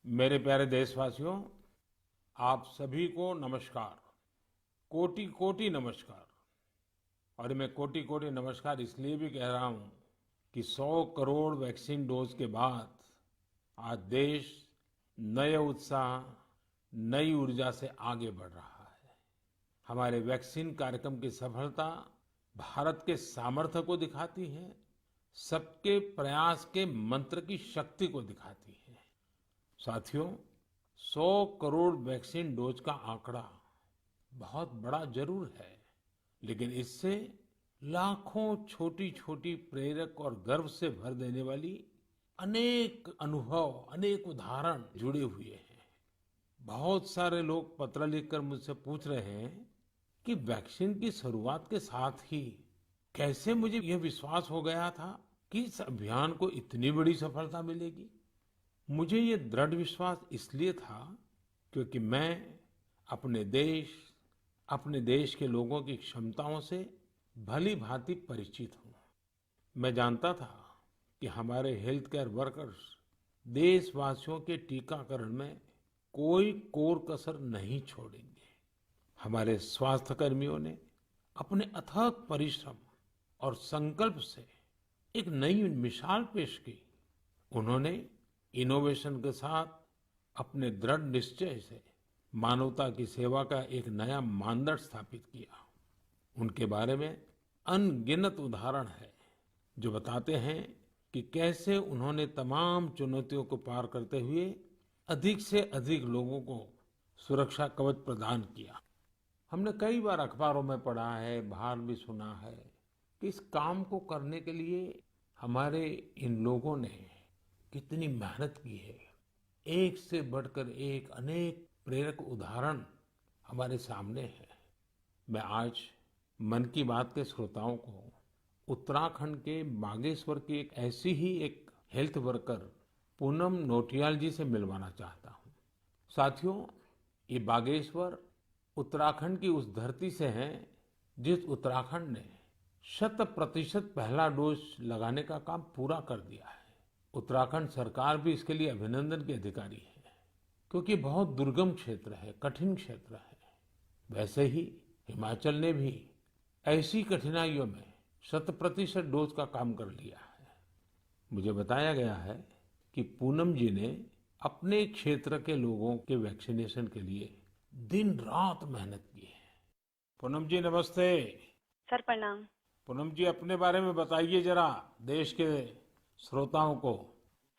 मेरे प्यारे देशवासियों, आप सभी को नमस्कार। कोटि कोटि नमस्कार। और मैं कोटि कोटि नमस्कार इसलिए भी कह रहा हूं कि 100 करोड़ वैक्सीन डोज के बाद आज देश नए उत्साह, नई ऊर्जा से आगे बढ़ रहा है। हमारे वैक्सीन कार्यक्रम की सफलता भारत के सामर्थ्य को दिखाती है, सबके प्रयास के मंत्र की शक्ति को दिखाती है। साथियों, 100 करोड़ वैक्सीन डोज का आंकड़ा बहुत बड़ा जरूर है, लेकिन इससे लाखों छोटी छोटी प्रेरक और गर्व से भर देने वाली अनेक अनुभव, अनेक उदाहरण जुड़े हुए हैं। बहुत सारे लोग पत्र लिखकर मुझसे पूछ रहे हैं कि वैक्सीन की शुरुआत के साथ ही कैसे मुझे यह विश्वास हो गया था कि इस अभियान को इतनी बड़ी सफलता मिलेगी। मुझे ये दृढ़ विश्वास इसलिए था क्योंकि मैं अपने देश के लोगों की क्षमताओं से भली भांति परिचित हूँ। मैं जानता था कि हमारे हेल्थ केयर वर्कर्स देशवासियों के टीकाकरण में कोई कोर कसर नहीं छोड़ेंगे। हमारे स्वास्थ्य कर्मियों ने अपने अथक परिश्रम और संकल्प से एक नई मिसाल पेश की। उन्होंने इनोवेशन के साथ अपने दृढ़ निश्चय से मानवता की सेवा का एक नया मानदंड स्थापित किया। उनके बारे में अनगिनत उदाहरण है जो बताते हैं कि कैसे उन्होंने तमाम चुनौतियों को पार करते हुए अधिक से अधिक लोगों को सुरक्षा कवच प्रदान किया। हमने कई बार अखबारों में पढ़ा है, बाहर भी सुना है कि इस काम को करने के लिए हमारे इन लोगों ने कितनी मेहनत की है। एक से बढ़कर एक अनेक प्रेरक उदाहरण हमारे सामने हैं। मैं आज मन की बात के श्रोताओं को उत्तराखंड के बागेश्वर की एक हेल्थ वर्कर पूनम नौटियाल जी से मिलवाना चाहता हूँ। साथियों, ये बागेश्वर उत्तराखंड की उस धरती से है जिस उत्तराखंड ने 100% पहला डोज लगाने का काम पूरा कर दिया है। उत्तराखंड सरकार भी इसके लिए अभिनंदन की अधिकारी है, क्योंकि बहुत दुर्गम क्षेत्र है, कठिन क्षेत्र है। वैसे ही हिमाचल ने भी ऐसी कठिनाइयों में 100% डोज का काम कर लिया है। मुझे बताया गया है कि पूनम जी ने अपने क्षेत्र के लोगों के वैक्सीनेशन के लिए दिन रात मेहनत की है। पूनम जी नमस्ते। सर प्रणाम। पूनम जी, अपने बारे में बताइए जरा देश के श्रोताओं को।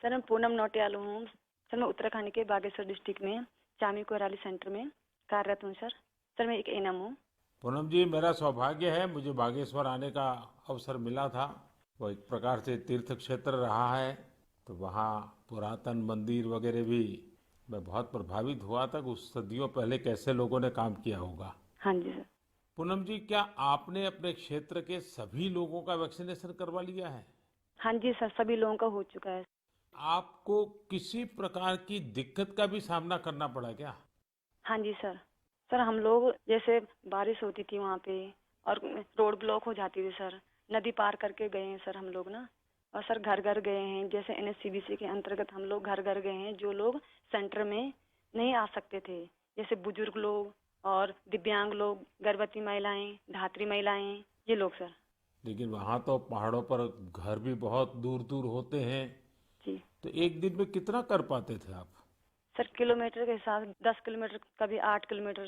सर मैं पूनम नौटियाल हूँ। सर मैं उत्तराखंड के बागेश्वर डिस्ट्रिक्ट में चामी कोराली सेंटर में कार्यरत हूँ। सर मैं एक एएनएम हूँ। पूनम जी, मेरा सौभाग्य है, मुझे बागेश्वर आने का अवसर मिला था। वो एक प्रकार से तीर्थ क्षेत्र रहा है, तो वहाँ पुरातन मंदिर वगैरह भी मैं बहुत प्रभावित हुआ था कि उस सदियों पहले कैसे लोगों ने काम किया होगा। हाँ जी सर। पूनम जी, क्या आपने अपने क्षेत्र के सभी लोगों का वैक्सीनेशन करवा लिया है? हाँ जी सर, सभी लोगों का हो चुका है। आपको किसी प्रकार की दिक्कत का भी सामना करना पड़ा क्या? हाँ जी सर। सर हम लोग जैसे बारिश होती थी वहाँ पे और रोड ब्लॉक हो जाती थी सर, नदी पार करके गए हैं सर हम लोग ना। और सर घर घर गए हैं, जैसे एनएचसीवीसी के अंतर्गत हम लोग घर घर गए हैं जो लोग सेंटर में नहीं आ सकते थे, जैसे बुजुर्ग लोग और दिव्यांग लोग, गर्भवती महिलाएं, धात्री महिलाएं, ये लोग सर। लेकिन वहां तो पहाड़ों पर घर भी बहुत दूर दूर होते हैं, जी तो एक दिन में कितना कर पाते थे आप? सर, किलोमीटर के हिसाब 10 किलोमीटर, कभी 8 किलोमीटर।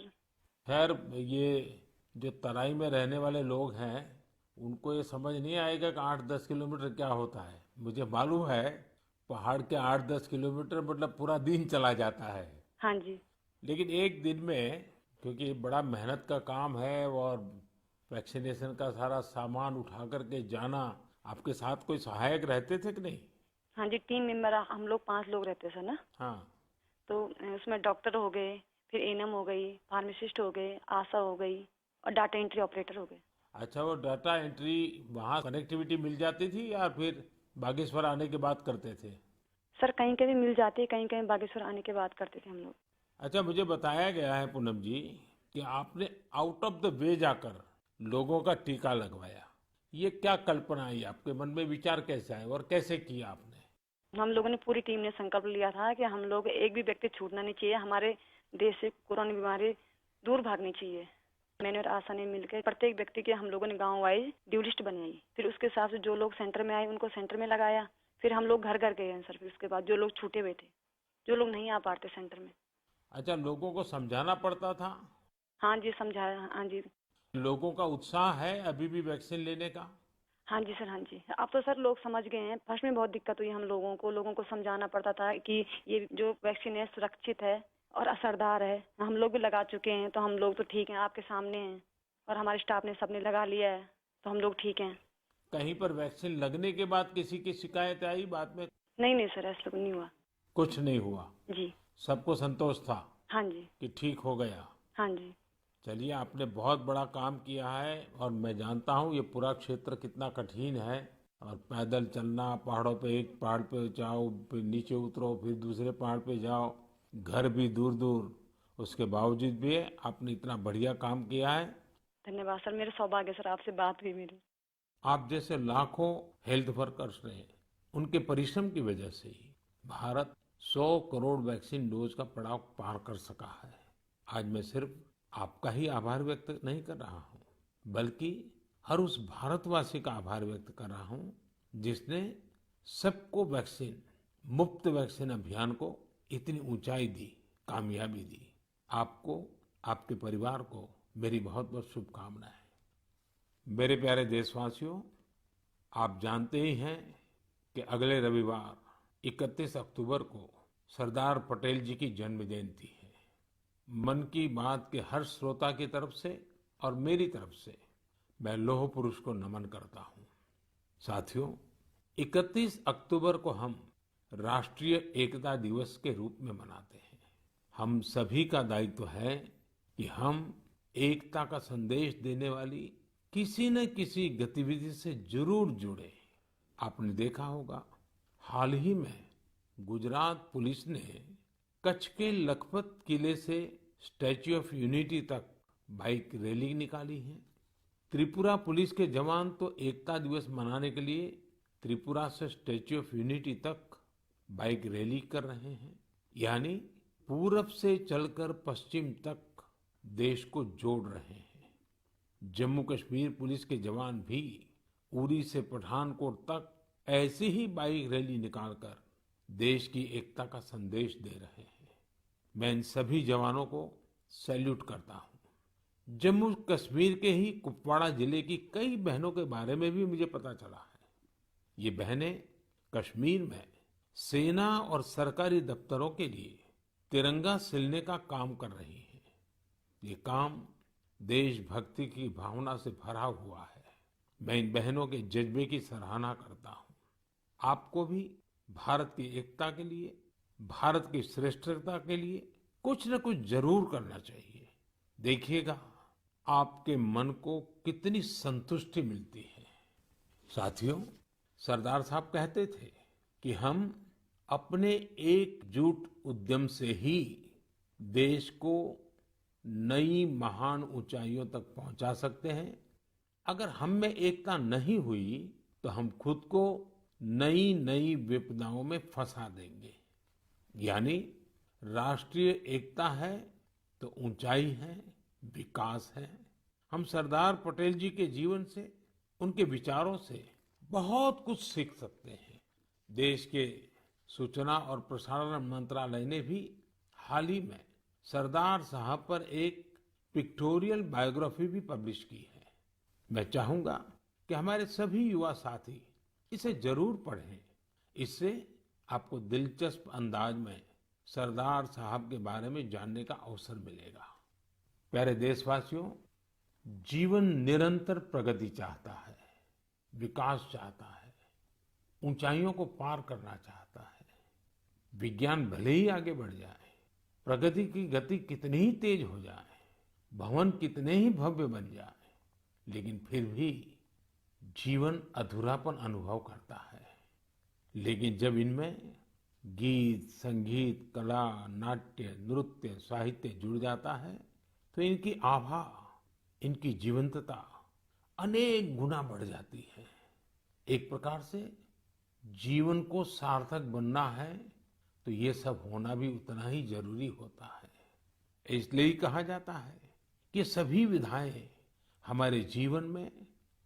खैर, ये जो तराई में रहने वाले लोग हैं उनको ये समझ नहीं आएगा कि 8-10 किलोमीटर क्या होता है। मुझे मालूम है पहाड़ के 8-10 किलोमीटर मतलब पूरा दिन चला जाता है। हाँ जी। लेकिन एक दिन में, क्योंकि ये बड़ा मेहनत का काम है और वैक्सीनेशन का सारा सामान उठा करके जाना, आपके साथ कोई सहायक रहते थे कि नहीं? हाँ जी, टीम मेंबर हम लोग 5 लोग रहते हैं सर ना। हाँ। तो उसमें डॉक्टर हो गए, फिर एएनएम हो गई, फार्मासिस्ट हो गए, आशा हो गई और डाटा एंट्री ऑपरेटर हो गए। अच्छा, वो डाटा एंट्री वहाँ कनेक्टिविटी मिल जाती थी या फिर बागेश्वर आने के बाद करते थे? सर कहीं कहीं मिल जाती है, कहीं कहीं बागेश्वर आने के बाद करते थे हम लोग। अच्छा, मुझे बताया गया है पूनम जी कि आपने आउट ऑफ द वे जाकर लोगों का टीका लगवाया। ये क्या कल्पना आई आपके मन में, विचार कैसे आए और कैसे किया आपने? हम लोगों ने पूरी टीम ने संकल्प लिया था कि हम लोग एक भी व्यक्ति छूटना नहीं चाहिए, हमारे देश से कोरोना बीमारी दूर भागनी चाहिए। मैंने और आशा ने मिलकर प्रत्येक व्यक्ति के हम लोगों ने गांव वाइज ड्यू लिस्ट बनाई। फिर उसके हिसाब से जो लोग सेंटर में आए उनको सेंटर में लगाया। फिर हम लोग घर घर गए हैं सर। फिर उसके बाद जो लोग छूटे हुए थे, जो लोग नहीं आ पाते सेंटर में। अच्छा, लोगों को समझाना पड़ता था? हाँ जी, समझाया। हाँ जी। लोगों का उत्साह है अभी भी वैक्सीन लेने का? हाँ जी सर, हाँ जी। अब तो सर लोग समझ गए हैं। फर्स्ट में बहुत दिक्कत हुई हम लोगों को समझाना पड़ता था कि ये जो वैक्सीन है सुरक्षित है और असरदार है। हम लोग भी लगा चुके हैं तो हम लोग तो ठीक हैं, आपके सामने हैं। और हमारे स्टाफ ने सबने लगा लिया है तो हम लोग ठीक हैं। कहीं पर वैक्सीन लगने के बाद किसी की शिकायत आई बाद में? नहीं नहीं सर, ऐसा कुछ नहीं हुआ। कुछ नहीं हुआ? जी। सबको संतोष था हाँ जी। कि ठीक हो गया? हाँ जी। चलिए, आपने बहुत बड़ा काम किया है और मैं जानता हूँ ये पूरा क्षेत्र कितना कठिन है। और पैदल चलना, पहाड़ों पे, एक पहाड़ पे जाओ फिर नीचे उतरो फिर दूसरे पहाड़ पे जाओ, घर भी दूर दूर, उसके बावजूद भी आपने इतना बढ़िया काम किया है। धन्यवाद सर, मेरे सौभाग्य सर आपसे बात हुई मेरी। आप जैसे लाखों हेल्थ वर्कर्स ने, उनके परिश्रम की वजह से ही भारत 100 करोड़ वैक्सीन डोज का पड़ाव पार कर सका है। आज मैं सिर्फ आपका ही आभार व्यक्त नहीं कर रहा हूँ, बल्कि हर उस भारतवासी का आभार व्यक्त कर रहा हूँ जिसने सबको वैक्सीन, मुफ्त वैक्सीन अभियान को इतनी ऊंचाई दी, कामयाबी दी। आपको, आपके परिवार को मेरी बहुत बहुत शुभकामनाएं। मेरे प्यारे देशवासियों, आप जानते ही हैं कि अगले रविवार 31 अक्टूबर को सरदार पटेल जी की जन्म जयंती है। मन की बात के हर श्रोता की तरफ से और मेरी तरफ से मैं लौह पुरुष को नमन करता हूँ। साथियों, 31 अक्टूबर को हम राष्ट्रीय एकता दिवस के रूप में मनाते हैं। हम सभी का दायित्व है कि हम एकता का संदेश देने वाली किसी न किसी गतिविधि से जरूर जुड़े। आपने देखा होगा, हाल ही में गुजरात पुलिस ने कच्छ के लखपत किले से स्टैच्यू ऑफ यूनिटी तक बाइक रैली निकाली है। त्रिपुरा पुलिस के जवान तो एकता दिवस मनाने के लिए त्रिपुरा से स्टैच्यू ऑफ यूनिटी तक बाइक रैली कर रहे हैं। यानी पूरब से चलकर पश्चिम तक देश को जोड़ रहे हैं। जम्मू कश्मीर पुलिस के जवान भी उरी से पठानकोट तक ऐसी ही बाइक रैली निकालकर देश की एकता का संदेश दे रहे हैं। मैं इन सभी जवानों को सैल्यूट करता हूँ। जम्मू कश्मीर के ही कुपवाड़ा जिले की कई बहनों के बारे में भी मुझे पता चला है। ये बहनें कश्मीर में सेना और सरकारी दफ्तरों के लिए तिरंगा सिलने का काम कर रही हैं। ये काम देशभक्ति की भावना से भरा हुआ है। मैं इन बहनों के जज्बे की सराहना करता हूँ। आपको भी भारत की एकता के लिए, भारत की श्रेष्ठता के लिए कुछ न कुछ जरूर करना चाहिए। देखिएगा, आपके मन को कितनी संतुष्टि मिलती है। साथियों, सरदार साहब कहते थे कि हम अपने एकजुट उद्यम से ही देश को नई महान ऊंचाइयों तक पहुंचा सकते हैं। अगर हम में एकता नहीं हुई तो हम खुद को नई नई विपदाओं में फंसा देंगे। यानी राष्ट्रीय एकता है तो ऊंचाई है, विकास है। हम सरदार पटेल जी के जीवन से, उनके विचारों से बहुत कुछ सीख सकते हैं। देश के सूचना और प्रसारण मंत्रालय ने भी हाल ही में सरदार साहब पर एक पिक्टोरियल बायोग्राफी भी पब्लिश की है। मैं चाहूंगा कि हमारे सभी युवा साथी इसे जरूर पढ़ें। इससे आपको दिलचस्प अंदाज में सरदार साहब के बारे में जानने का अवसर मिलेगा। प्यारे देशवासियों, जीवन निरंतर प्रगति चाहता है, विकास चाहता है, ऊंचाइयों को पार करना चाहता है। विज्ञान भले ही आगे बढ़ जाए, प्रगति की गति कितनी ही तेज हो जाए, भवन कितने ही भव्य बन जाए, लेकिन फिर भी जीवन अधूरापन अनुभव करता है। लेकिन जब इनमें गीत, संगीत, कला, नाट्य, नृत्य, साहित्य जुड़ जाता है तो इनकी आभा, इनकी जीवंतता अनेक गुना बढ़ जाती है। एक प्रकार से जीवन को सार्थक बनना है तो ये सब होना भी उतना ही जरूरी होता है। इसलिए ही कहा जाता है कि सभी विधाएं हमारे जीवन में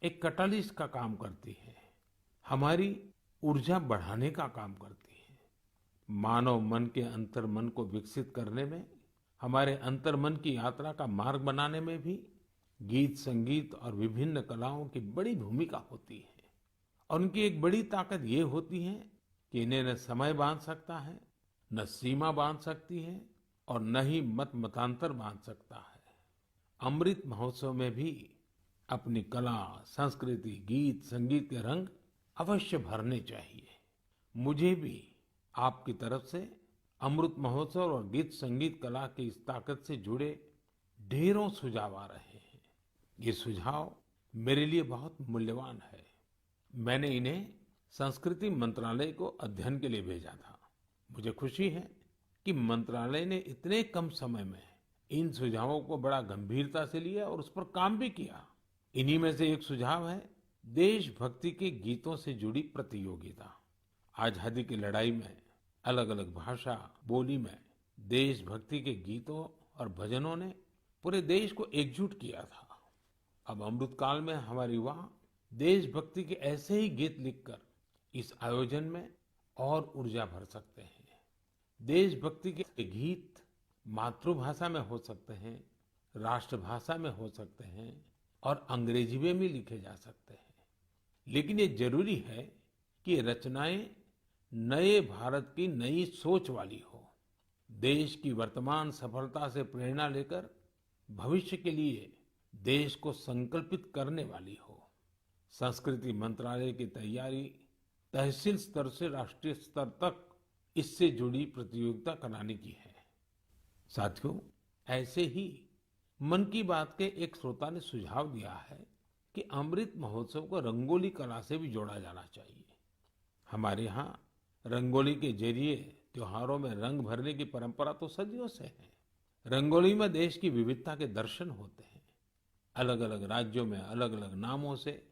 एक कैटलिस्ट का काम करती है, हमारी ऊर्जा बढ़ाने का काम करती है। मानव मन के अंतर मन को विकसित करने में, हमारे अंतर मन की यात्रा का मार्ग बनाने में भी गीत संगीत और विभिन्न कलाओं की बड़ी भूमिका होती है। और उनकी एक बड़ी ताकत ये होती है कि इन्हें न समय बांध सकता है, न सीमा बांध सकती है और न ही मत मतांतर बांध सकता है। अमृत महोत्सव में भी अपनी कला, संस्कृति, गीत संगीत के रंग अवश्य भरने चाहिए। मुझे भी आपकी तरफ से अमृत महोत्सव और गीत संगीत कला की इस ताकत से जुड़े ढेरों सुझाव आ रहे हैं। ये सुझाव मेरे लिए बहुत मूल्यवान है। मैंने इन्हें संस्कृति मंत्रालय को अध्ययन के लिए भेजा था। मुझे खुशी है कि मंत्रालय ने इतने कम समय में इन सुझावों को बड़ा गंभीरता से लिया और उस पर काम भी किया। इन्हीं में से एक सुझाव है देशभक्ति के गीतों से जुड़ी प्रतियोगिता। आजादी की लड़ाई में अलग अलग भाषा बोली में देशभक्ति के गीतों और भजनों ने पूरे देश को एकजुट किया था। अब अमृतकाल में हमारे युवा देशभक्ति के ऐसे ही गीत लिखकर इस आयोजन में और ऊर्जा भर सकते हैं। देशभक्ति के गीत मातृभाषा में हो सकते हैं, राष्ट्रभाषा में हो सकते हैं और अंग्रेजी में भी लिखे जा सकते हैं। लेकिन ये जरूरी है कि ये रचनाएं नए भारत की नई सोच वाली हो, देश की वर्तमान सफलता से प्रेरणा लेकर भविष्य के लिए देश को संकल्पित करने वाली हो। संस्कृति मंत्रालय की तैयारी तहसील स्तर से राष्ट्रीय स्तर तक इससे जुड़ी प्रतियोगिता कराने की है। साथियों, ऐसे ही मन की बात के एक श्रोता ने सुझाव दिया है कि अमृत महोत्सव को रंगोली कला से भी जोड़ा जाना चाहिए। हमारे यहाँ रंगोली के जरिए त्योहारों में रंग भरने की परंपरा तो सदियों से है। रंगोली में देश की विविधता के दर्शन होते हैं। अलग अलग राज्यों में अलग अलग नामों से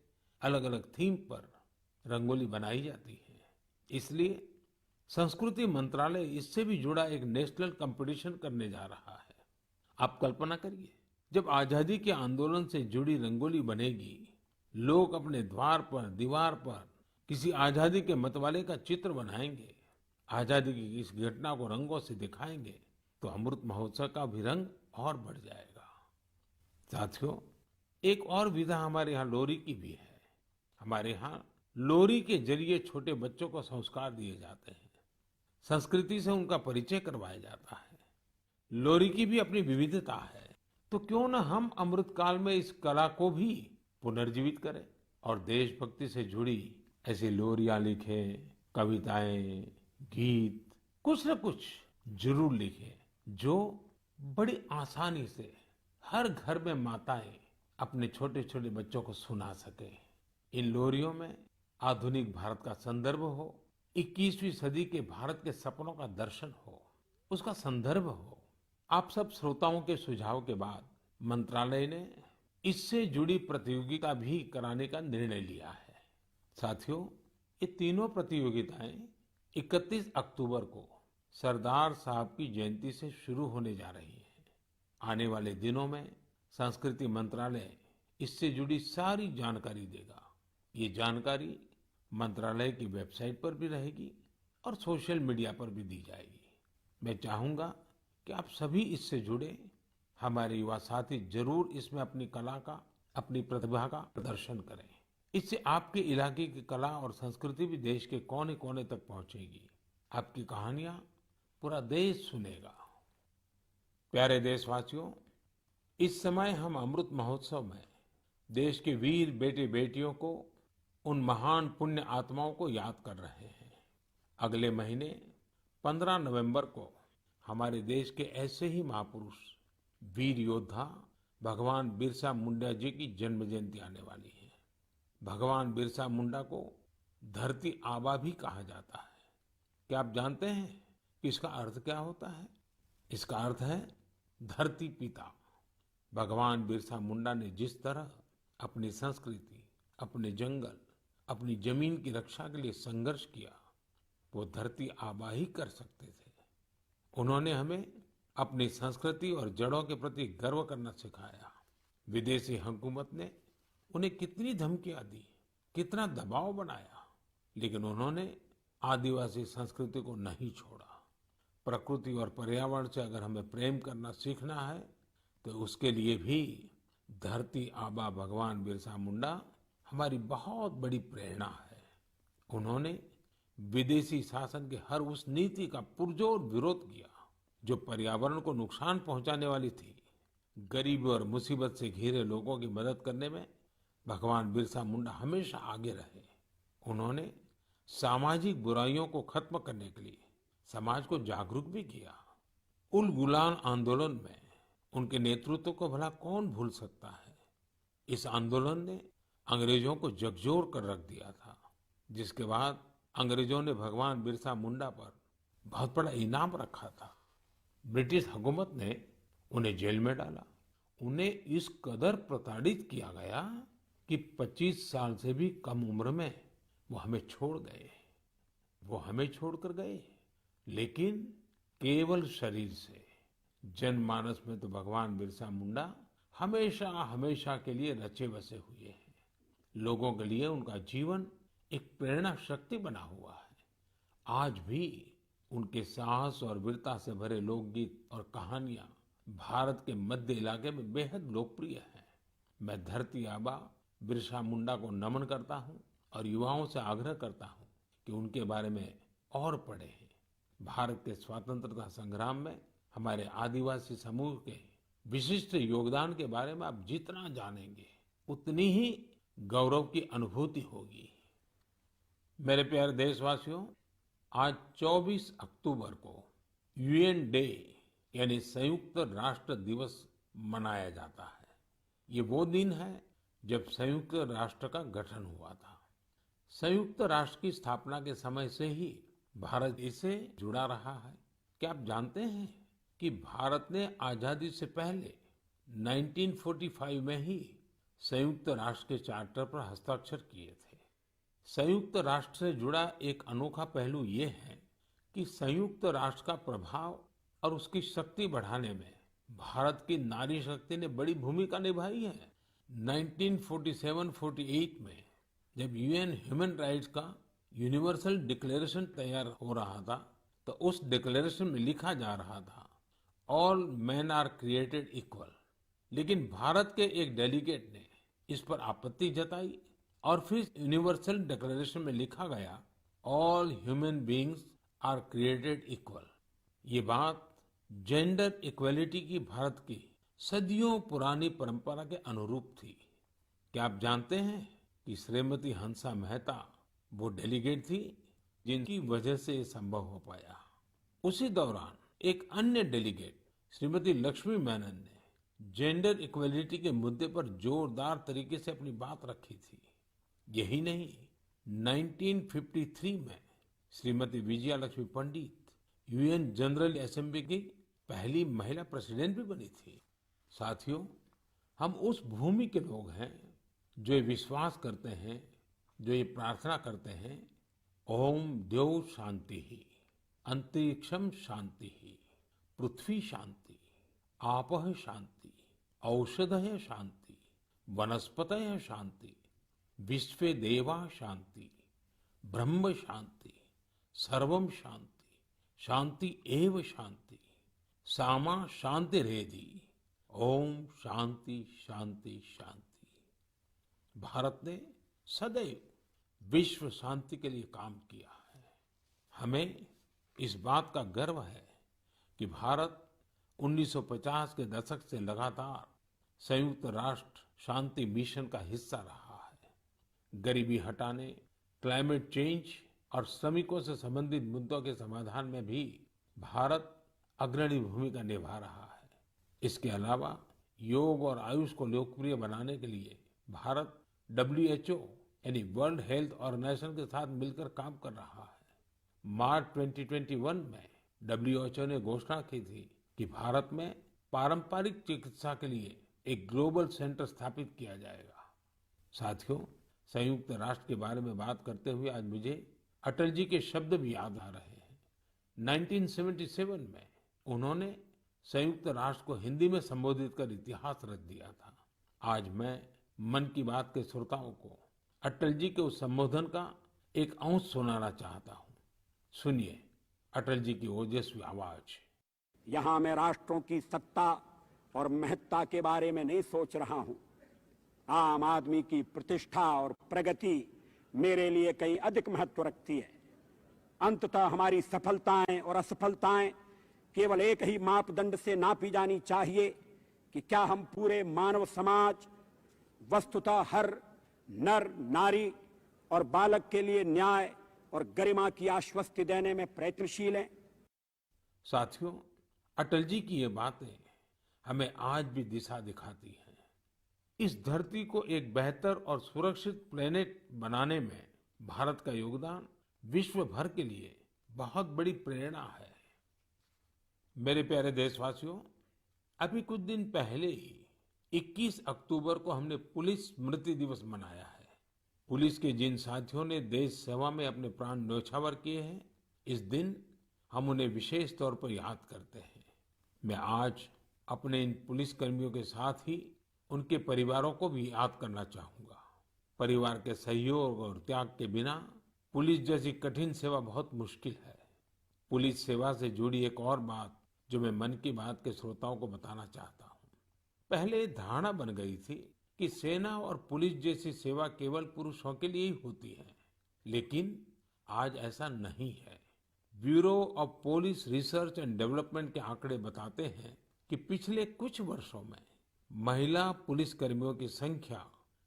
अलग अलग थीम पर रंगोली बनाई जाती है। इसलिए संस्कृति मंत्रालय इससे भी जुड़ा एक नेशनल कंपटीशन करने जा रहा है। आप कल्पना करिए, जब आजादी के आंदोलन से जुड़ी रंगोली बनेगी, लोग अपने द्वार पर, दीवार पर किसी आजादी के मतवाले का चित्र बनाएंगे, आजादी की इस घटना को रंगों से दिखाएंगे, तो अमृत महोत्सव का भी रंग और बढ़ जाएगा। साथियों, एक और विधा हमारे यहाँ लोरी की भी है। हमारे यहाँ लोरी के जरिए छोटे बच्चों को संस्कार दिए जाते हैं, संस्कृति से उनका परिचय करवाया जाता है। लोरी की भी अपनी विविधता है, तो क्यों न हम अमृतकाल में इस कला को भी पुनर्जीवित करें और देशभक्ति से जुड़ी ऐसी लोरियां लिखें, कविताएं, गीत, कुछ न कुछ जरूर लिखें जो बड़ी आसानी से हर घर में माताएं अपने छोटे छोटे बच्चों को सुना सके। इन लोरियों में आधुनिक भारत का संदर्भ हो, 21वीं सदी के भारत के सपनों का दर्शन हो, उसका संदर्भ हो। आप सब श्रोताओं के सुझाव के बाद मंत्रालय ने इससे जुड़ी प्रतियोगिता भी कराने का निर्णय लिया है। साथियों, ये तीनों प्रतियोगिताएं 31 अक्टूबर को सरदार साहब की जयंती से शुरू होने जा रही हैं। आने वाले दिनों में संस्कृति मंत्रालय इससे जुड़ी सारी जानकारी देगा। ये जानकारी मंत्रालय की वेबसाइट पर भी रहेगी और सोशल मीडिया पर भी दी जाएगी। मैं चाहूंगा कि आप सभी इससे जुड़े, हमारे युवा साथी जरूर इसमें अपनी कला का, अपनी प्रतिभा का प्रदर्शन करें। इससे आपके इलाके की कला और संस्कृति भी देश के कोने कोने तक पहुंचेगी। आपकी कहानियां पूरा देश सुनेगा। प्यारे देशवासियों, इस समय हम अमृत महोत्सव में देश के वीर बेटे बेटियों को, उन महान पुण्य आत्माओं को याद कर रहे हैं। अगले महीने 15 नवंबर को हमारे देश के ऐसे ही महापुरुष, वीर योद्धा भगवान बिरसा मुंडा जी की जन्म जयंती आने वाली है। भगवान बिरसा मुंडा को धरती आबा भी कहा जाता है। क्या आप जानते हैं कि इसका अर्थ क्या होता है? इसका अर्थ है धरती पिता। भगवान बिरसा मुंडा ने जिस तरह अपनी संस्कृति, अपने जंगल, अपनी जमीन की रक्षा के लिए संघर्ष किया, वो धरती आबा ही कर सकते थे। उन्होंने हमें अपनी संस्कृति और जड़ों के प्रति गर्व करना सिखाया। विदेशी हुकूमत ने उन्हें कितनी धमकियां दी, कितना दबाव बनाया, लेकिन उन्होंने आदिवासी संस्कृति को नहीं छोड़ा। प्रकृति और पर्यावरण से अगर हमें प्रेम करना सीखना है, तो उसके लिए भी धरती आबा भगवान बिरसा मुंडा हमारी बहुत बड़ी प्रेरणा है। उन्होंने विदेशी शासन के हर उस नीति का पुरजोर विरोध किया जो पर्यावरण को नुकसान पहुंचाने वाली थी। गरीब और मुसीबत से घिरे लोगों की मदद करने में भगवान बिरसा मुंडा हमेशा आगे रहे। उन्होंने सामाजिक बुराइयों को खत्म करने के लिए समाज को जागरूक भी किया। उल गुलान आंदोलन में उनके नेतृत्व को भला कौन भूल सकता है। इस आंदोलन ने अंग्रेजों को झकझोर कर रख दिया था, जिसके बाद अंग्रेजों ने भगवान बिरसा मुंडा पर बहुत बड़ा इनाम रखा था। ब्रिटिश हुकूमत ने उन्हें जेल में डाला। उन्हें इस कदर प्रताड़ित किया गया कि 25 साल से भी कम उम्र में वो हमें छोड़ गए। वो हमें छोड़कर गए, लेकिन केवल शरीर से। जनमानस में तो भगवान बिरसा मुंडा हमेशा हमेशा के लिए रचे बसे हुए हैं। लोगों के लिए उनका जीवन एक प्रेरणा शक्ति बना हुआ है। आज भी उनके साहस और वीरता से भरे लोकगीत और कहानियां भारत के मध्य इलाके में बेहद लोकप्रिय हैं। मैं धरती आबा बिरसा मुंडा को नमन करता हूं और युवाओं से आग्रह करता हूं कि उनके बारे में और पढ़ें। भारत के स्वतंत्रता संग्राम में हमारे आदिवासी समूह के विशिष्ट योगदान के बारे में आप जितना जानेंगे, उतनी ही गौरव की अनुभूति होगी। मेरे प्यारे देशवासियों, आज 24 अक्टूबर को यूएन डे यानी संयुक्त राष्ट्र दिवस मनाया जाता है। ये वो दिन है जब संयुक्त राष्ट्र का गठन हुआ था। संयुक्त राष्ट्र की स्थापना के समय से ही भारत इससे जुड़ा रहा है। क्या आप जानते हैं कि भारत ने आजादी से पहले 1945 में ही संयुक्त राष्ट्र के चार्टर पर हस्ताक्षर किए थे। संयुक्त राष्ट्र से जुड़ा एक अनोखा पहलू ये है कि संयुक्त राष्ट्र का प्रभाव और उसकी शक्ति बढ़ाने में भारत की नारी शक्ति ने बड़ी भूमिका निभाई है। 1947-48 में जब यूएन ह्यूमन राइट्स का यूनिवर्सल डिक्लेरेशन तैयार हो रहा था, तो उस डिक्लेरेशन में लिखा जा रहा था all man are created equal. लेकिन भारत के एक डेलीगेट ने इस पर आपत्ति जताई और फिर यूनिवर्सल डिक्लेरेशन में लिखा गया all human beings are created equal. ये बात जेंडर इक्वलिटी की भारत की सदियों पुरानी परंपरा के अनुरूप थी। क्या आप जानते हैं कि श्रीमती हंसा मेहता वो डेलीगेट थी जिनकी वजह से ये संभव हो पाया। उसी दौरान एक अन्य डेलीगेट श्रीमती लक्ष्मी मेनन ने जेंडर इक्वलिटी के मुद्दे पर जोरदार तरीके से अपनी बात रखी थी। यही नहीं, 1953 में श्रीमती विजया लक्ष्मी पंडित यूएन जनरल असेंबली की पहली महिला प्रेसिडेंट भी बनी थी। साथियों, हम उस भूमि के लोग हैं जो ये विश्वास करते हैं, जो ये प्रार्थना करते हैं, ओम द्यौः शांतिः, अंतरिक्षं शांतिः, पृथ्वी शांति, आपः शांति, औषधयः शांति, वनस्पतयः शांति, विश्वे देवा शांति, ब्रह्म शांति, सर्वम शांति, शांति एव शांति, सामा शांतिरेधि, ओम शांति शांति शांति। भारत ने सदैव विश्व शांति के लिए काम किया है। हमें इस बात का गर्व है कि भारत 1950 के दशक से लगातार संयुक्त राष्ट्र शांति मिशन का हिस्सा रहा है। गरीबी हटाने, क्लाइमेट चेंज और श्रमिकों से संबंधित मुद्दों के समाधान में भी भारत अग्रणी भूमिका निभा रहा है। इसके अलावा योग और आयुष को लोकप्रिय बनाने के लिए भारत WHO यानी वर्ल्ड हेल्थ ऑर्गेनाइजेशन के साथ मिलकर काम कर रहा है। मार्च 2021 में WHO ने घोषणा की थी कि भारत में पारंपरिक चिकित्सा के लिए एक ग्लोबल सेंटर स्थापित किया जाएगा। साथियों, संयुक्त राष्ट्र के बारे में बात करते हुए आज मुझे अटल जी के शब्द भी याद आ रहे हैं। 1977 में उन्होंने संयुक्त राष्ट्र को हिंदी में संबोधित कर इतिहास रच दिया था। आज मैं मन की बात के श्रोताओं को अटल जी के उस संबोधन का एक अंश सुनाना चाहता हूँ। सुनिए अटल जी की ओजस्वी आवाज। यहाँ मैं राष्ट्रों की सत्ता और महत्ता के बारे में नहीं सोच रहा हूँ। आम आदमी की प्रतिष्ठा और प्रगति मेरे लिए कहीं अधिक महत्व रखती है। अंततः हमारी सफलताएं और असफलताएं केवल एक ही मापदंड से नापी जानी चाहिए कि क्या हम पूरे मानव समाज, वस्तुतः हर नर नारी और बालक के लिए न्याय और गरिमा की आश्वस्ति देने में प्रयत्नशील हैं। साथियों, अटल जी की ये बातें हमें आज भी दिशा दिखाती हैं। इस धरती को एक बेहतर और सुरक्षित प्लेनेट बनाने में भारत का योगदान विश्व भर के लिए बहुत बड़ी प्रेरणा है। मेरे प्यारे देशवासियों, अभी कुछ दिन पहले ही 21 अक्टूबर को हमने पुलिस स्मृति दिवस मनाया है। पुलिस के जिन साथियों ने देश सेवा में अपने प्राण न्यौछावर किए हैं, इस दिन हम उन्हें विशेष तौर पर याद करते हैं। मैं आज अपने इन पुलिस कर्मियों के साथ ही उनके परिवारों को भी याद करना चाहूंगा। परिवार के सहयोग और त्याग के बिना पुलिस जैसी कठिन सेवा बहुत मुश्किल है। पुलिस सेवा से जुड़ी एक और बात जो मैं मन की बात के श्रोताओं को बताना चाहता हूँ। पहले धारणा बन गई थी कि सेना और पुलिस जैसी सेवा केवल पुरुषों के लिए ही होती है, लेकिन आज ऐसा नहीं है। Bureau of police research and development के आंकड़े बताते हैं कि पिछले कुछ वर्षों में महिला पुलिस कर्मियों की संख्या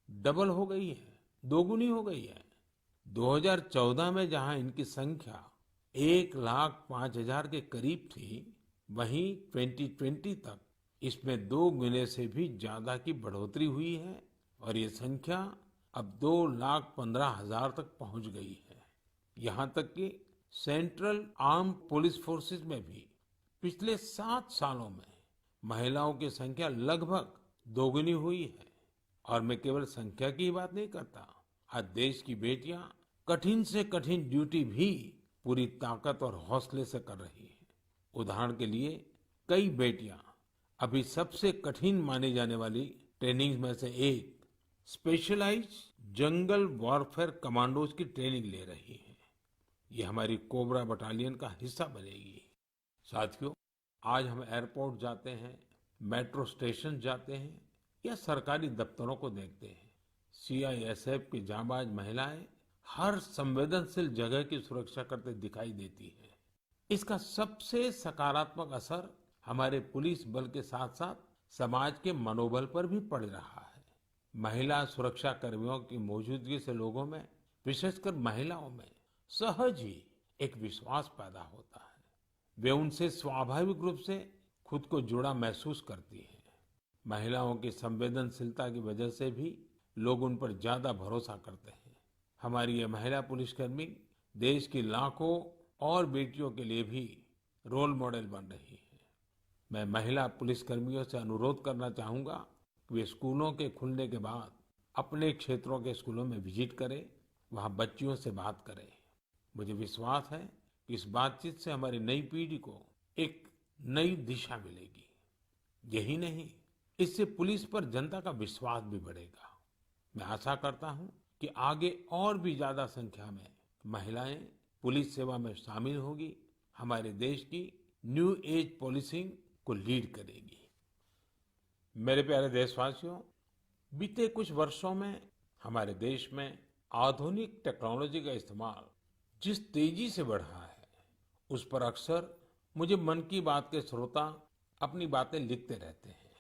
डबल हो गई है, दोगुनी हो गई है। 2014 में जहां इनकी संख्या 1,05,000 के करीब थी, वहीं 2020 तक इसमें 2 गुने से भी ज्यादा की बढ़ोतरी हुई है और ये संख्या अब 2,15,000 तक पहुंच गई है। यहाँ तक कि सेंट्रल आर्म पुलिस फोर्सेस में भी पिछले 7 सालों में महिलाओं की संख्या लगभग दोगुनी हुई है। और मैं केवल संख्या की बात नहीं करता। आज देश की बेटियां कठिन से कठिन ड्यूटी भी पूरी ताकत और हौसले से कर रही है। उदाहरण के लिए कई बेटियां अभी सबसे कठिन माने जाने वाली ट्रेनिंग में से एक स्पेशलाइज्ड जंगल वॉरफेयर कमांडोज की ट्रेनिंग ले रही है। ये हमारी कोबरा बटालियन का हिस्सा बनेगी। साथियों, आज हम एयरपोर्ट जाते हैं, मेट्रो स्टेशन जाते हैं या सरकारी दफ्तरों को देखते हैं। सीआईएसएफ की जांबाज महिलाएं हर संवेदनशील जगह की सुरक्षा करते दिखाई देती हैं। इसका सबसे सकारात्मक असर हमारे पुलिस बल के साथ साथ समाज के मनोबल पर भी पड़ रहा है। महिला सुरक्षा कर्मियों की मौजूदगी से लोगों में, विशेषकर महिलाओं में, सहज ही एक विश्वास पैदा होता है। वे उनसे स्वाभाविक रूप से खुद को जुड़ा महसूस करती हैं। महिलाओं की संवेदनशीलता की वजह से भी लोग उन पर ज्यादा भरोसा करते हैं। हमारी ये महिला पुलिसकर्मी देश की लाखों और बेटियों के लिए भी रोल मॉडल बन रही है। मैं महिला पुलिसकर्मियों से अनुरोध करना चाहूंगा कि वे स्कूलों के खुलने के बाद अपने क्षेत्रों के स्कूलों में विजिट करें, वहां बच्चियों से बात करें। मुझे विश्वास है कि इस बातचीत से हमारी नई पीढ़ी को एक नई दिशा मिलेगी। यही नहीं, इससे पुलिस पर जनता का विश्वास भी बढ़ेगा। मैं आशा करता हूं कि आगे और भी ज्यादा संख्या में महिलाएं पुलिस सेवा में शामिल होगी, हमारे देश की न्यू एज पॉलिसिंग को लीड करेगी। मेरे प्यारे देशवासियों, बीते कुछ वर्षों में हमारे देश में आधुनिक टेक्नोलॉजी का इस्तेमाल जिस तेजी से बढ़ा है, उस पर अक्सर मुझे मन की बात के श्रोता अपनी बातें लिखते रहते हैं।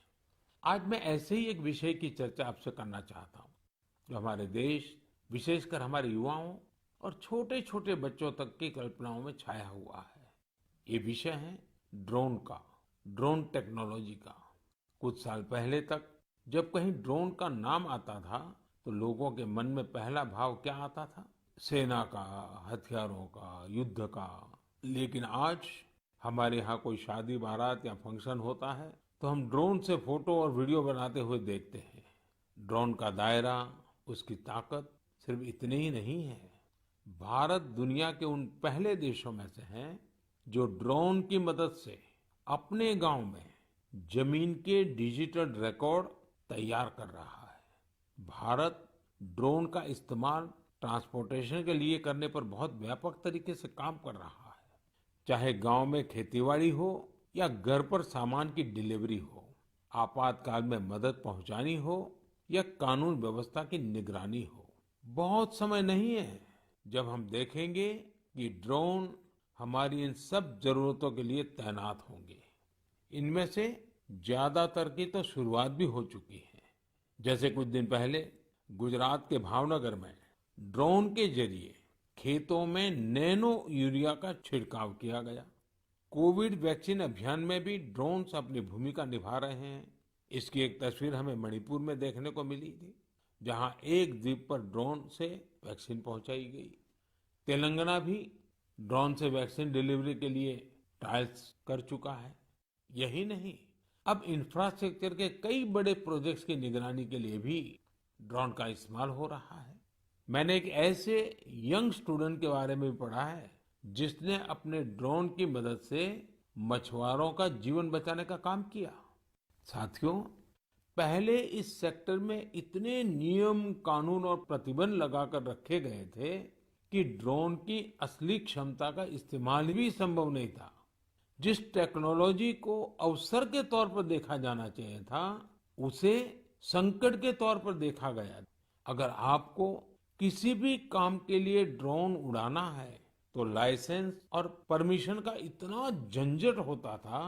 आज मैं ऐसे ही एक विषय की चर्चा आपसे करना चाहता हूं, जो हमारे देश, विशेषकर हमारे युवाओं और छोटे छोटे बच्चों तक की कल्पनाओं में छाया हुआ है। ये विषय है ड्रोन टेक्नोलॉजी का। कुछ साल पहले तक जब कहीं ड्रोन का नाम आता था तो लोगों के मन में पहला भाव क्या आता था? सेना का, हथियारों का, युद्ध का। लेकिन आज हमारे यहाँ कोई शादी बारात या फंक्शन होता है तो हम ड्रोन से फोटो और वीडियो बनाते हुए देखते हैं। ड्रोन का दायरा, उसकी ताकत सिर्फ इतने ही नहीं है, भारत दुनिया के उन पहले देशों में से है जो ड्रोन की मदद से अपने गांव में जमीन के डिजिटल रिकॉर्ड तैयार कर रहा है। भारत ड्रोन का इस्तेमाल ट्रांसपोर्टेशन के लिए करने पर बहुत व्यापक तरीके से काम कर रहा है। चाहे गांव में खेतीबाड़ी हो या घर पर सामान की डिलीवरी हो, आपातकाल में मदद पहुंचानी हो या कानून व्यवस्था की निगरानी हो, बहुत समय नहीं है जब हम देखेंगे कि ड्रोन हमारी इन सब जरूरतों के लिए तैनात होंगे। इनमें से ज्यादातर की तो शुरुआत भी हो चुकी है। जैसे कुछ दिन पहले गुजरात के भावनगर में ड्रोन के जरिए खेतों में नैनो यूरिया का छिड़काव किया गया। कोविड वैक्सीन अभियान में भी ड्रोन्स अपनी भूमिका निभा रहे हैं। इसकी एक तस्वीर हमें मणिपुर में देखने को मिली थी, जहां एक द्वीप पर ड्रोन से वैक्सीन पहुंचाई गई। तेलंगाना भी ड्रोन से वैक्सीन डिलीवरी के लिए ट्रायल्स कर चुका है। यही नहीं, अब इंफ्रास्ट्रक्चर के कई बड़े प्रोजेक्ट्स की निगरानी के लिए भी ड्रोन का इस्तेमाल हो रहा है। मैंने एक ऐसे यंग स्टूडेंट के बारे में भी पढ़ा है जिसने अपने ड्रोन की मदद से मछुआरों का जीवन बचाने का काम किया। साथियों, पहले इस सेक्टर में इतने नियम, कानून और प्रतिबंध लगाकर रखे गए थे कि ड्रोन की असली क्षमता का इस्तेमाल भी संभव नहीं था। जिस टेक्नोलॉजी को अवसर के तौर पर देखा जाना चाहिए था, उसे संकट के तौर पर देखा गया। अगर आपको किसी भी काम के लिए ड्रोन उड़ाना है तो लाइसेंस और परमिशन का इतना झंझट होता था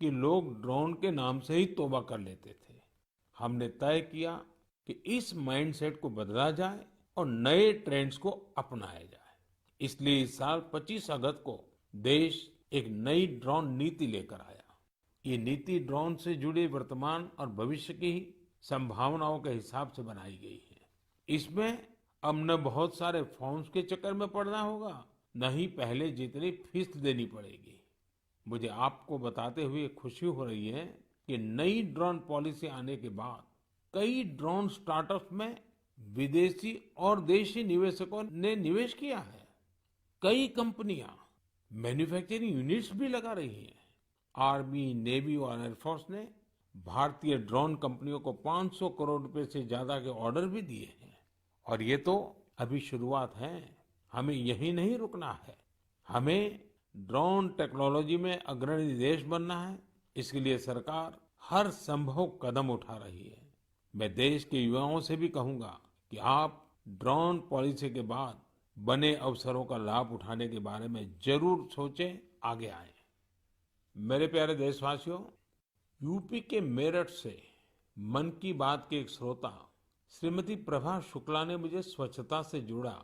कि लोग ड्रोन के नाम से ही तौबा कर लेते थे। हमने तय किया कि इस माइंडसेट को बदला जाए और नए ट्रेंड्स को अपनाया जाए। इसलिए इस साल 25 अगस्त को देश एक नई ड्रोन नीति लेकर आया। ये नीति ड्रोन से जुड़े वर्तमान और भविष्य की संभावनाओं के हिसाब से बनाई गई है। इसमें अब न बहुत सारे फॉर्म्स के चक्कर में पड़ना होगा, न ही पहले जितनी फीस देनी पड़ेगी। मुझे आपको बताते हुए खुशी हो रही है कि नई ड्रोन पॉलिसी आने के बाद कई ड्रोन स्टार्टअप्स में विदेशी और देशी निवेशकों ने निवेश किया है। कई कंपनियां मैन्युफैक्चरिंग यूनिट्स भी लगा रही हैं। आर्मी, नेवी और एयरफोर्स ने भारतीय ड्रोन कंपनियों को 500 करोड़ रुपए से ज्यादा के ऑर्डर भी दिए हैं। और ये तो अभी शुरुआत है। हमें यही नहीं रुकना है। हमें ड्रोन टेक्नोलॉजी में अग्रणी देश बनना है। इसके लिए सरकार हर संभव कदम उठा रही है। मैं देश के युवाओं से भी कहूंगा कि आप ड्रोन पॉलिसी के बाद बने अवसरों का लाभ उठाने के बारे में जरूर सोचें, आगे आएं। मेरे प्यारे देशवासियों, यूपी के मेरठ से मन की बात के एक श्रोता श्रीमती प्रभा शुक्ला ने मुझे स्वच्छता से जुड़ा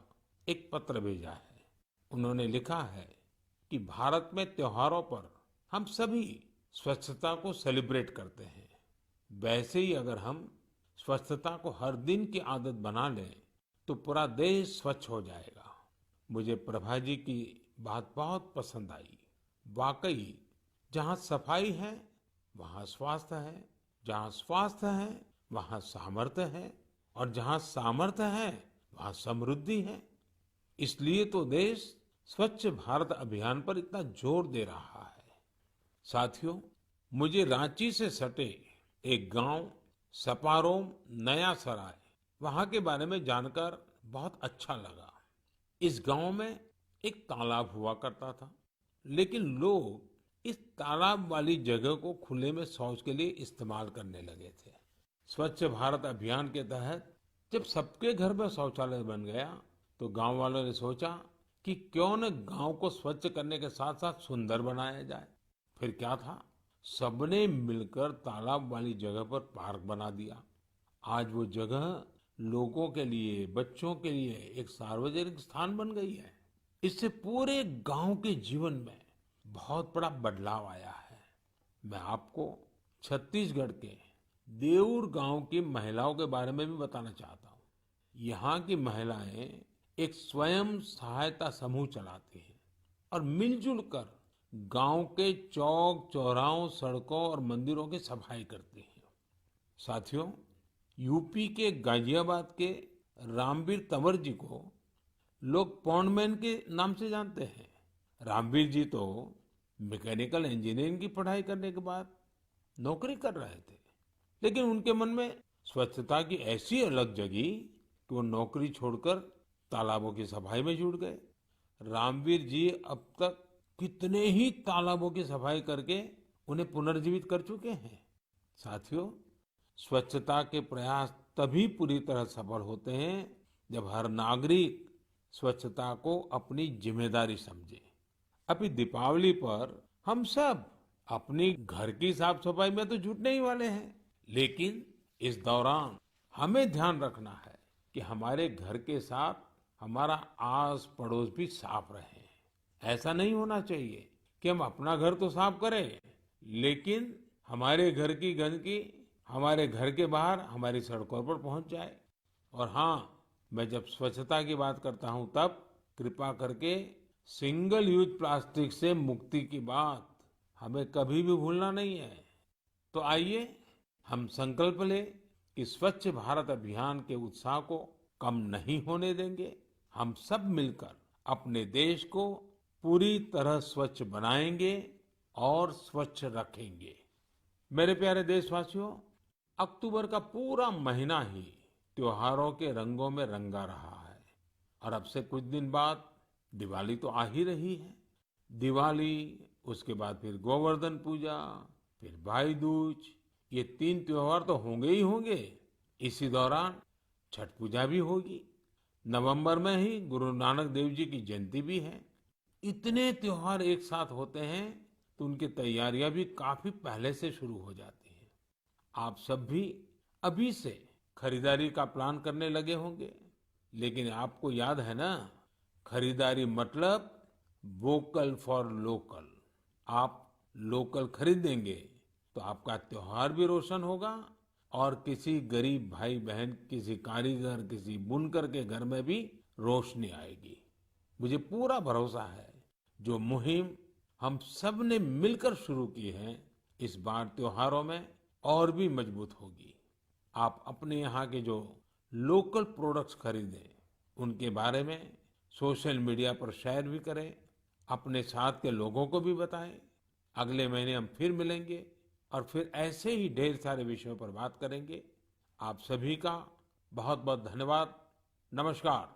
एक पत्र भेजा है। उन्होंने लिखा है कि भारत में त्योहारों पर हम सभी स्वच्छता को सेलिब्रेट करते हैं। वैसे ही अगर हम स्वच्छता को हर दिन की आदत बना लें तो पूरा देश स्वच्छ हो जाएगा। मुझे प्रभा जी की बात बहुत पसंद आई। वाकई जहाँ सफाई है वहाँ स्वास्थ्य है, जहाँ स्वास्थ्य है वहाँ सामर्थ्य है, और जहाँ सामर्थ्य है वहाँ समृद्धि है। इसलिए तो देश स्वच्छ भारत अभियान पर इतना जोर दे रहा है। साथियों, मुझे रांची से सटे एक गांव सपारोम नया सराय, वहां के बारे में जानकर बहुत अच्छा लगा। इस गांव में एक तालाब हुआ करता था, लेकिन लोग इस तालाब वाली जगह को खुले में शौच के लिए इस्तेमाल करने लगे थे। स्वच्छ भारत अभियान के तहत जब सबके घर में शौचालय बन गया तो गांव वालों ने सोचा कि क्यों न गांव को स्वच्छ करने के साथ साथ सुंदर बनाया जाए। फिर क्या था, सबने मिलकर तालाब वाली जगह पर पार्क बना दिया। आज वो जगह लोगों के लिए, बच्चों के लिए एक सार्वजनिक स्थान बन गई है। इससे पूरे गांव के जीवन में बहुत बड़ा बदलाव आया है। मैं आपको छत्तीसगढ़ के देऊर गांव की महिलाओं के बारे में भी बताना चाहता हूँ। यहाँ की महिलाएं एक स्वयं सहायता समूह चलाती हैं और मिलजुल कर गांव के चौक चौराहों, सड़कों और मंदिरों की सफाई करती हैं। साथियों, यूपी के गाजियाबाद के रामवीर तंवर जी को लोग पॉन्डमैन के नाम से जानते हैं। रामवीर जी तो मैकेनिकल इंजीनियरिंग की पढ़ाई करने के बाद नौकरी कर रहे थे, लेकिन उनके मन में स्वच्छता की ऐसी अलग जगी कि वो नौकरी छोड़कर तालाबों की सफाई में जुट गए। रामवीर जी अब तक कितने ही तालाबों की सफाई करके उन्हें पुनर्जीवित कर चुके हैं। साथियों, स्वच्छता के प्रयास तभी पूरी तरह सफल होते हैं जब हर नागरिक स्वच्छता को अपनी जिम्मेदारी समझे। अभी दीपावली पर हम सब अपनी घर की साफ सफाई में तो जुटने ही वाले हैं, लेकिन इस दौरान हमें ध्यान रखना है कि हमारे घर के साथ हमारा आस पड़ोस भी साफ रहे। ऐसा नहीं होना चाहिए कि हम अपना घर तो साफ करें, लेकिन हमारे घर की गंदगी हमारे घर के बाहर हमारी सड़कों पर पहुंच जाए। और हाँ, मैं जब स्वच्छता की बात करता हूं तब कृपा करके सिंगल यूज प्लास्टिक से मुक्ति की बात हमें कभी भी भूलना नहीं है। तो आइए हम संकल्प लें कि स्वच्छ भारत अभियान के उत्साह को कम नहीं होने देंगे। हम सब मिलकर अपने देश को पूरी तरह स्वच्छ बनाएंगे और स्वच्छ रखेंगे। मेरे प्यारे देशवासियों, अक्टूबर का पूरा महीना ही त्योहारों के रंगों में रंगा रहा है और अब से कुछ दिन बाद दिवाली तो आ ही रही है। दिवाली, उसके बाद फिर गोवर्धन पूजा, फिर भाई दूज, ये 3 त्योहार तो होंगे ही होंगे। इसी दौरान छठ पूजा भी होगी। नवंबर में ही गुरु नानक देव जी की जयंती भी है। इतने त्योहार एक साथ होते हैं तो उनकी तैयारियां भी काफी पहले से शुरू हो जाती हैं। आप सब भी अभी से खरीदारी का प्लान करने लगे होंगे, लेकिन आपको याद है ना, खरीदारी मतलब वोकल फॉर लोकल। आप लोकल खरीदेंगे तो आपका त्योहार भी रोशन होगा और किसी गरीब भाई बहन, किसी कारीगर, किसी बुनकर के घर में भी रोशनी आएगी। मुझे पूरा भरोसा है जो मुहिम हम सब ने मिलकर शुरू की है, इस बार त्योहारों में और भी मजबूत होगी। आप अपने यहाँ के जो लोकल प्रोडक्ट्स खरीदें, उनके बारे में सोशल मीडिया पर शेयर भी करें, अपने साथ के लोगों को भी बताएं। अगले महीने हम फिर मिलेंगे और फिर ऐसे ही ढेर सारे विषयों पर बात करेंगे। आप सभी का बहुत बहुत धन्यवाद। नमस्कार।